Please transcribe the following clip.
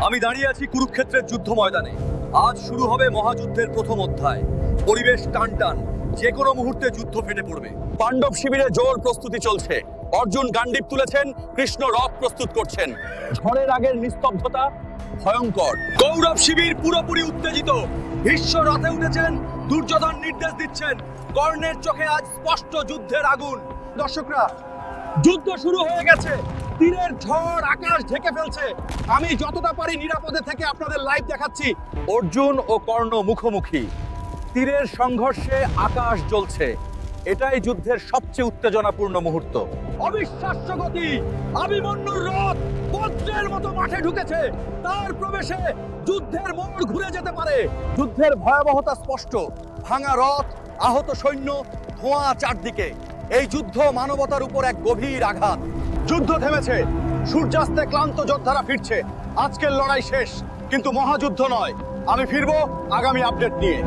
আমি দাঁড়িয়ে আছি কুরুক্ষেত্রের যুদ্ধ ময়দানে। আজ শুরু হবে মহাযুদ্ধের প্রথম অধ্যায়। পরিবেশ টানটান, যে কোনো মুহূর্তে যুদ্ধ ফেটে পড়বে। পাণ্ডব শিবিরে জোর প্রস্তুতি চলছে। অর্জুন গান্ডীব তুলেছেন, কৃষ্ণ রথ প্রস্তুত করছেন। ঝড়ের আগের নিস্তব্ধতা ভয়ঙ্কর। কৌরব শিবির পুরোপুরি উত্তেজিত। ভীষ্ম রথে উঠেছেন, দুর্যোধন নির্দেশ দিচ্ছেন। কর্ণের চোখে আজ স্পষ্ট যুদ্ধের আগুন। দর্শকরা, যুদ্ধ শুরু হয়ে গেছে। তীরের ঝড় আকাশ ঢেকে ফেলছে। আমি যতটা পারি নিরাপদে থেকে আপনাদের লাইভ দেখাচ্ছি। অর্জুন ও কর্ণ মুখোমুখি। তীরের সংঘর্ষে আকাশ জ্বলছে। এটাই যুদ্ধের সবচেয়ে উত্তেজনাপূর্ণ মুহূর্ত। অবিশ্বাস্য গতি! অভিমন্যুর রথ বজ্রের মতো মাঠে ঢুকেছে। তার প্রবেশে যুদ্ধের মোড় ঘুরে যেতে পারে। যুদ্ধের ভয়াবহতা স্পষ্ট। ভাঙা রথ, আহত সৈন্য, ধোঁয়া চারদিকে। এই যুদ্ধ মানবতার উপর এক গভীর আঘাত। যুদ্ধ থেমেছে। সূর্যাস্তে ক্লান্ত যোদ্ধারা ফিরছে। আজকের লড়াই শেষ, কিন্তু মহাযুদ্ধ নয়। আমি ফিরবো আগামী আপডেট নিয়ে।